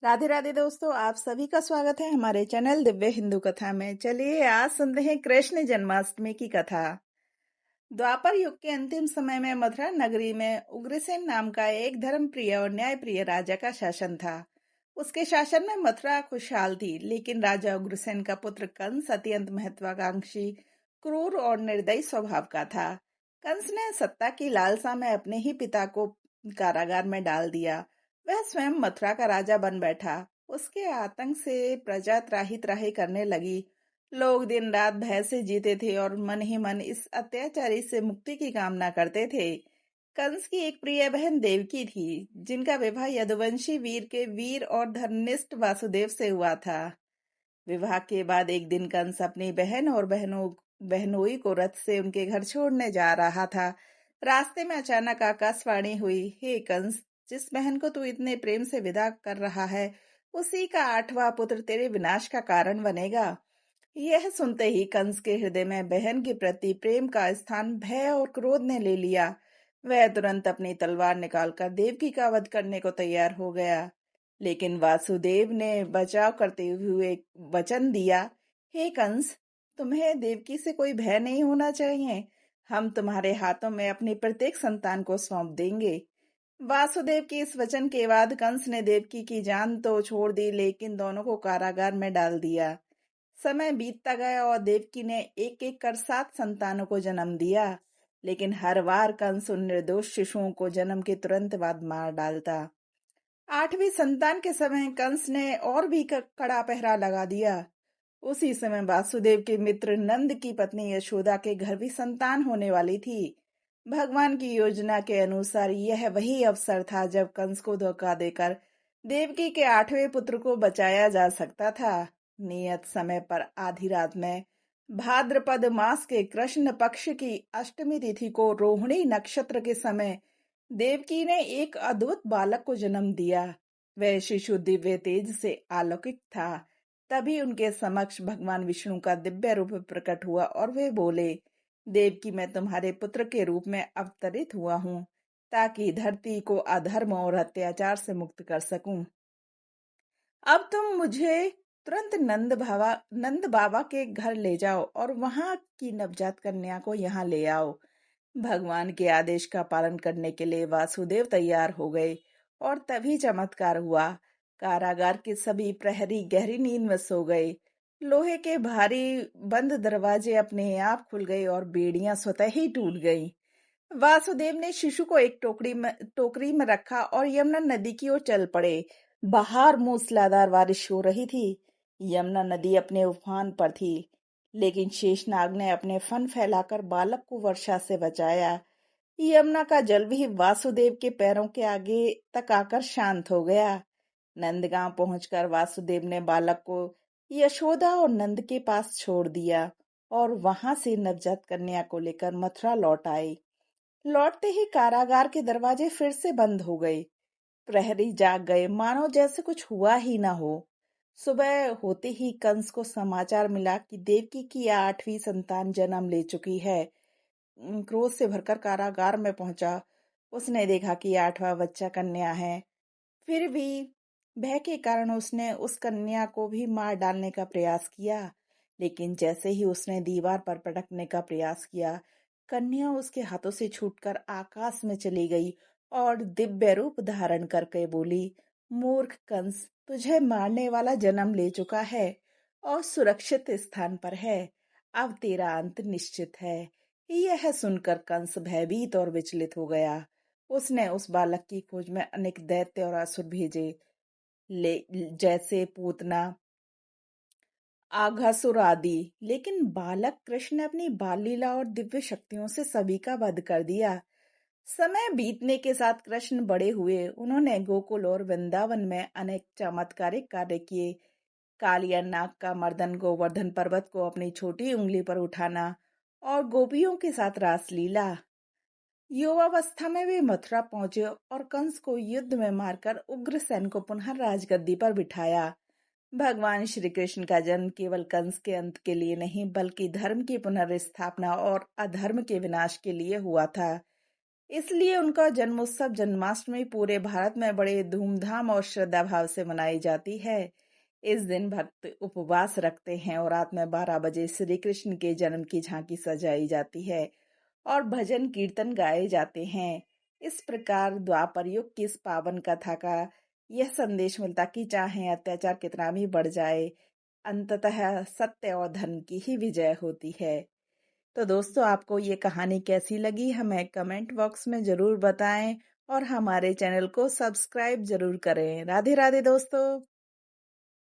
राधे राधे दोस्तों, आप सभी का स्वागत है हमारे चैनल दिव्य हिंदू कथा में। चलिए आज सुनते हैं कृष्ण जन्माष्टमी की कथा। द्वापर युग के अंतिम समय में मथुरा नगरी में उग्रसेन नाम का एक धर्मप्रिय और न्यायप्रिय राजा का शासन था। उसके शासन में मथुरा खुशहाल थी, लेकिन राजा उग्रसेन का पुत्र कंस अत्यंत महत्वाकांक्षी, क्रूर और निर्दयी स्वभाव का था। कंस ने सत्ता की लालसा में अपने ही पिता को कारागार में डाल दिया। वह स्वयं मथुरा का राजा बन बैठा। उसके आतंक से प्रजा त्राही त्राही करने लगी। लोग दिन रात भय से जीते थे और मन ही मन इस अत्याचारी से मुक्ति की कामना करते थे। कंस की एक प्रिय बहन देवकी थी, जिनका विवाह यदुवंशी वीर के वीर और धर्मनिष्ठ वासुदेव से हुआ था। विवाह के बाद एक दिन कंस अपनी बहन और बहनोई को रथ से उनके घर छोड़ने जा रहा था। रास्ते में अचानक आकाशवाणी हुई, हे कंस, जिस बहन को तू इतने प्रेम से विदा कर रहा है, उसी का 8वां पुत्र तेरे विनाश का कारण बनेगा। यह सुनते ही कंस के हृदय में बहन के प्रति प्रेम का स्थान भय और क्रोध ने ले लिया। वह तुरंत अपनी तलवार निकालकर देवकी का वध करने को तैयार हो गया। लेकिन वासुदेव ने बचाव करते हुए वचन दिया, हे कंस, तुम्हें देवकी से कोई भय नहीं होना चाहिए। हम तुम्हारे हाथों में अपनी प्रत्येक संतान को सौंप देंगे। वासुदेव के इस वचन के बाद कंस ने देवकी की जान तो छोड़ दी, लेकिन दोनों को कारागार में डाल दिया। समय बीतता गया और देवकी ने एक एक कर 7 संतानों को जन्म दिया, लेकिन हर बार कंस उन निर्दोष शिशुओं को जन्म के तुरंत बाद मार डालता। 8वीं संतान के समय कंस ने और भी कड़ा पहरा लगा दिया। उसी समय वासुदेव के मित्र नंद की पत्नी यशोदा के घर भी संतान होने वाली थी। भगवान की योजना के अनुसार यह वही अवसर था जब कंस को धोखा देकर देवकी के 8वें पुत्र को बचाया जा सकता था। नियत समय पर आधी रात में भाद्रपद मास के कृष्ण पक्ष की अष्टमी तिथि को रोहिणी नक्षत्र के समय देवकी ने एक अद्भुत बालक को जन्म दिया। वह शिशु दिव्य तेज से अलौकिक था। तभी उनके समक्ष भगवान विष्णु का दिव्य रूप प्रकट हुआ और वे बोले, देवकी, मैं तुम्हारे पुत्र के रूप में अवतरित हुआ हूँ, ताकि धरती को अधर्म और अत्याचार से मुक्त कर सकूं। अब तुम मुझे तुरंत नंद बाबा के घर ले जाओ और वहां की नवजात कन्या को यहाँ ले आओ। भगवान के आदेश का पालन करने के लिए वासुदेव तैयार हो गए और तभी चमत्कार हुआ। कारागार के सभी प्रहरी गहरी नींद में सो गए। लोहे के भारी बंद दरवाजे अपने आप खुल गए और बेड़ियां स्वतः ही टूट गईं। वासुदेव ने शिशु को एक टोकरी में रखा और यमुना नदी की ओर चल पड़े। बाहर मूसलाधार बारिश हो रही थी। यमुना नदी अपने उफान पर थी, लेकिन शेषनाग ने अपने फन फैलाकर बालक को वर्षा से बचाया। यमुना का जल भी वासुदेव के पैरों के आगे तक आकर शांत हो गया। नंदगांव पहुंचकर वासुदेव ने बालक को यशोदा और नंद के पास छोड़ दिया और वहां से नवजात कन्या को लेकर मथुरा लौट आए। लौटते ही कारागार के दरवाजे फिर से बंद हो गए। प्रहरी जाग गए, मानो जैसे कुछ हुआ ही ना हो। सुबह होते ही कंस को समाचार मिला कि देवकी की 8वीं संतान जन्म ले चुकी है। क्रोध से भरकर कारागार में पहुंचा। उसने देखा कि 8वां बच्चा कन्या है। फिर भी भय के कारण उसने उस कन्या को भी मार डालने का प्रयास किया। लेकिन जैसे ही उसने दीवार पर पटकने का प्रयास किया, कन्या उसके हाथों से छूटकर आकाश में चली गई और दिव्य रूप धारण करके बोली, मूर्ख कंस, तुझे मारने वाला जन्म ले चुका है और सुरक्षित स्थान पर है। अब तेरा अंत निश्चित है। यह सुनकर कंस भयभीत और विचलित हो गया। उसने उस बालक की खोज में अनेक दैत्य और असुर भेजे, जैसे पूतना, आघासुर आदि। लेकिन बालक कृष्ण ने अपनी बाल लीला और दिव्य शक्तियों से सभी का वध कर दिया। समय बीतने के साथ कृष्ण बड़े हुए। उन्होंने गोकुल और वृंदावन में अनेक चमत्कारिक कार्य किए। कालिया नाग का मर्दन, गोवर्धन पर्वत को अपनी छोटी उंगली पर उठाना और गोपियों के साथ रासलीला। युवावस्था में वे मथुरा पहुंचे और कंस को युद्ध में मारकर उग्रसेन को पुनः राजगद्दी पर बिठाया। भगवान श्री कृष्ण का जन्म केवल कंस के अंत के लिए नहीं, बल्कि धर्म की पुनर्स्थापना और अधर्म के विनाश के लिए हुआ था। इसलिए उनका जन्मोत्सव जन्माष्टमी पूरे भारत में बड़े धूमधाम और श्रद्धा भाव से मनाई जाती है। इस दिन भक्त उपवास रखते हैं और रात में 12 बजे श्री कृष्ण के जन्म की झांकी सजाई जाती है और भजन कीर्तन गाए जाते हैं। इस प्रकार द्वापर युग की इस पावन कथा का यह संदेश मिलता कि चाहे अत्याचार कितना भी बढ़ जाए, अंततः सत्य और धर्म की ही विजय होती है। तो दोस्तों, आपको ये कहानी कैसी लगी हमें कमेंट बॉक्स में ज़रूर बताएं और हमारे चैनल को सब्सक्राइब ज़रूर करें। राधे राधे दोस्तों।